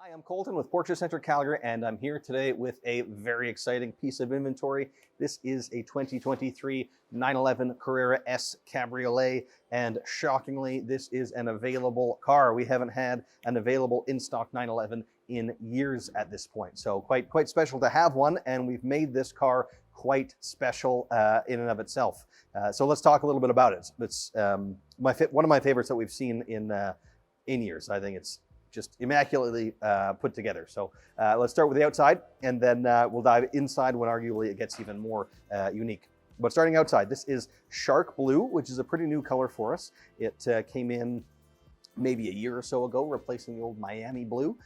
Hi, I'm Colton with Porsche Center Calgary, and I'm here today with a very exciting piece of inventory. This is a 2023 911 Carrera S Cabriolet, and shockingly, this is an available car. We haven't had an available in-stock 911 in years at this point, so quite special to have one, and we've made this car quite special in and of itself. So let's talk a little bit about it. It's one of my favorites that we've seen in years. I think it's just immaculately put together. So let's start with the outside, and then we'll dive inside when arguably it gets even more unique. But starting outside, this is Shark Blue, which is a pretty new color for us. It came in maybe a year or so ago, replacing the old Miami Blue.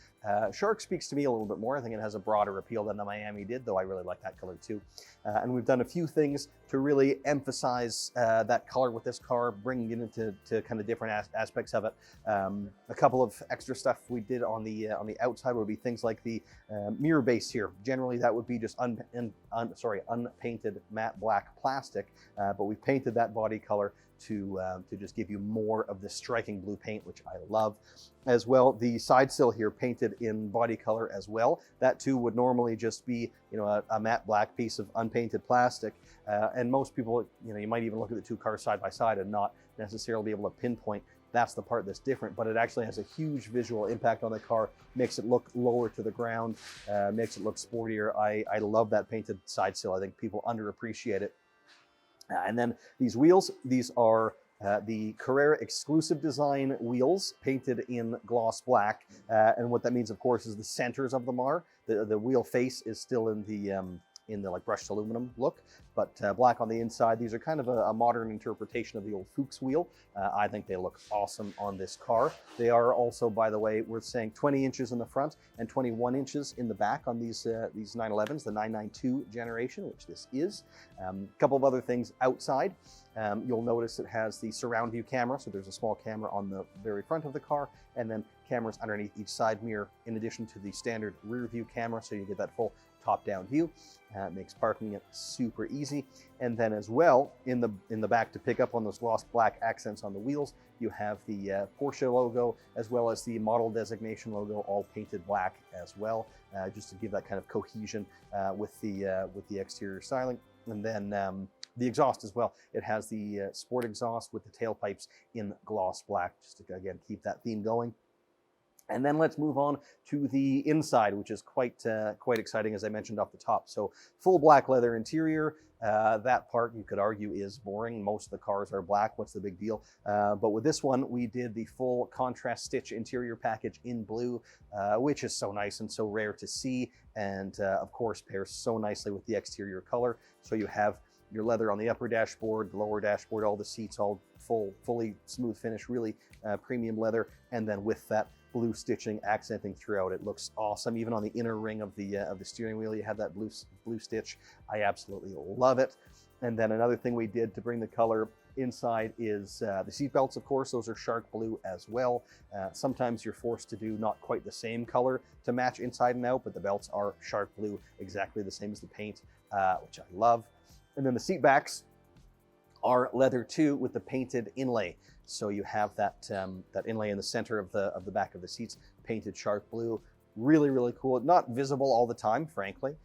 Shark speaks to me a little bit more. I think it has a broader appeal than the Miami did, though I really like that color too. And we've done a few things to really emphasize that color with this car, bringing it into kind of different aspects of it. A couple of extra stuff we did on the outside would be things like the mirror base here. Generally, that would be just unpainted matte black plastic, but we painted that body color to just give you more of the striking blue paint, which I love. As well, the side sill here painted in body color as well. That too would normally just be, a matte black piece of unpainted plastic. And most people, you might even look at the two cars side by side and not necessarily be able to pinpoint that's the part that's different, but it actually has a huge visual impact on the car, makes it look lower to the ground, makes it look sportier. I love that painted side sill. I think people underappreciate it. And then these wheels, these are the Carrera exclusive design wheels painted in gloss black. And what that means, of course, is the centers of them are. The wheel face is still in the like brushed aluminum look, but black on the inside. These are kind of a modern interpretation of the old Fuchs wheel. I think they look awesome on this car. They are also, by the way, we're saying 20 inches in the front and 21 inches in the back on these 911s, the 992 generation, which this is. A couple of other things outside. You'll notice it has the surround view camera, so there's a small camera on the very front of the car, and then cameras underneath each side mirror, in addition to the standard rear view camera, so you get that full top-down view. It makes parking it super easy. And then as well, in the back, to pick up on those gloss black accents on the wheels, you have the Porsche logo as well as the model designation logo, all painted black as well, just to give that kind of cohesion with the exterior styling. And then the exhaust as well. It has the sport exhaust with the tailpipes in gloss black, just to again keep that theme going. And then let's move on to the inside, which is quite exciting, as I mentioned off the top. So full black leather interior. That part, you could argue, is boring. Most of the cars are black. What's the big deal? But with this one, we did the full contrast stitch interior package in blue, which is so nice and so rare to see. And of course, pairs so nicely with the exterior color. So you have your leather on the upper dashboard, the lower dashboard, all the seats, all fully smooth finish, really premium leather. And then with that blue stitching accenting throughout, it looks awesome. Even on the inner ring of the steering wheel, you have that blue stitch. I absolutely love it. And then another thing we did to bring the color inside is the seat belts. Of course, those are Shark Blue as well. Sometimes you're forced to do not quite the same color to match inside and out, but the belts are Shark Blue, exactly the same as the paint, which I love. And then the seat backs are leather too, with the painted inlay. So you have that inlay in the center of the back of the seats, painted Shark Blue. Really, really cool. Not visible all the time, frankly,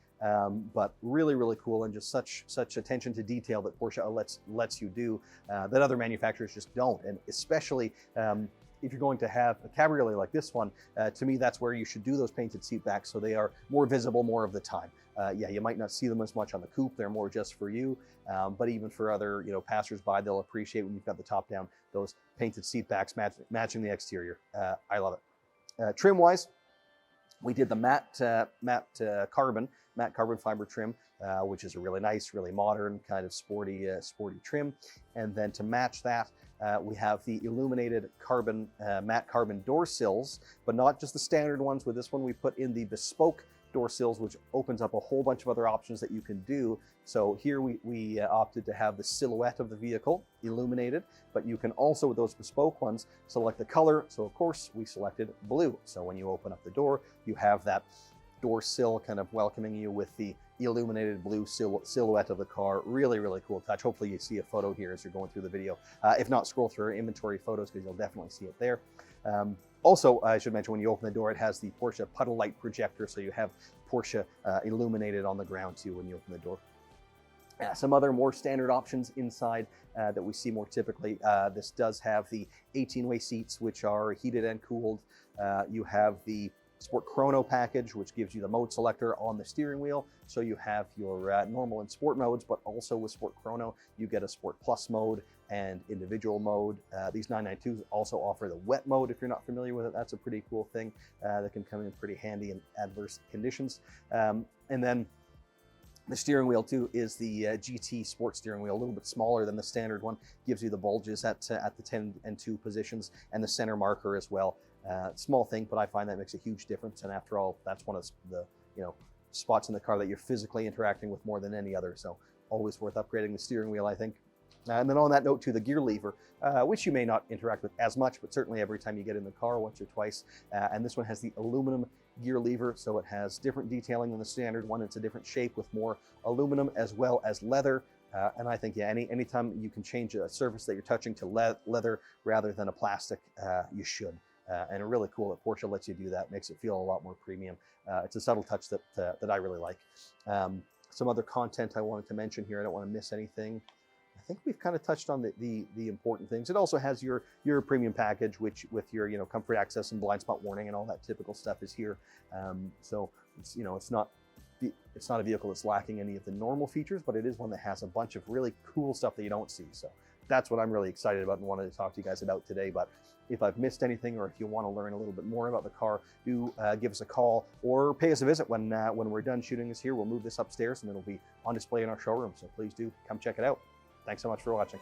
but really, really cool, and just such attention to detail that Porsche lets you do that other manufacturers just don't. And especially if you're going to have a cabriolet like this one, to me, that's where you should do those painted seat backs, so they are more visible more of the time. Yeah, you might not see them as much on the coupe. They're more just for you, but even for other passersby, they'll appreciate when you've got the top down, those painted seat backs matching the exterior. I love it. Trim wise, we did the matte carbon fiber trim, which is a really nice, really modern, kind of sporty trim. And then to match that, we have the illuminated matte carbon door sills, but not just the standard ones. With this one, we put in the bespoke door sills, which opens up a whole bunch of other options that you can do. So here we opted to have the silhouette of the vehicle illuminated, but you can also, with those bespoke ones, select the color. So of course we selected blue. So when you open up the door, you have that door sill kind of welcoming you with the illuminated blue silhouette of the car. Really, really cool touch. Hopefully you see a photo here as you're going through the video. If not, scroll through our inventory photos, because you'll definitely see it there. Also, I should mention, when you open the door, it has the Porsche puddle light projector, so you have Porsche illuminated on the ground too when you open the door. Some other more standard options inside that we see more typically. This does have the 18-way seats, which are heated and cooled. You have the Sport Chrono package, which gives you the mode selector on the steering wheel. So you have your normal and sport modes, but also with Sport Chrono, you get a Sport Plus mode and individual mode. These 992s also offer the wet mode. If you're not familiar with it, that's a pretty cool thing that can come in pretty handy in adverse conditions. And then the steering wheel too is the GT Sport steering wheel, a little bit smaller than the standard one. Gives you the bulges at the 10 and 2 positions and the center marker as well. Small thing, but I find that makes a huge difference. And after all, that's one of the spots in the car that you're physically interacting with more than any other. So always worth upgrading the steering wheel, I think. And then on that note, to the gear lever, which you may not interact with as much, but certainly every time you get in the car, once or twice. And this one has the aluminum gear lever, so it has different detailing than the standard one. It's a different shape with more aluminum as well as leather. And I think, yeah, anytime you can change a surface that you're touching to leather rather than a plastic, you should. And really cool that Porsche lets you do that. Makes it feel a lot more premium. It's a subtle touch that I really like. Some other content I wanted to mention here. I don't want to miss anything. I think we've kind of touched on the important things. It also has your premium package, which with your comfort access and blind spot warning and all that typical stuff is here. So it's it's not a vehicle that's lacking any of the normal features, but it is one that has a bunch of really cool stuff that you don't see. So that's what I'm really excited about and wanted to talk to you guys about today. But if I've missed anything, or if you want to learn a little bit more about the car, do give us a call or pay us a visit when we're done shooting this here. We'll move this upstairs and it'll be on display in our showroom. So please do come check it out. Thanks so much for watching.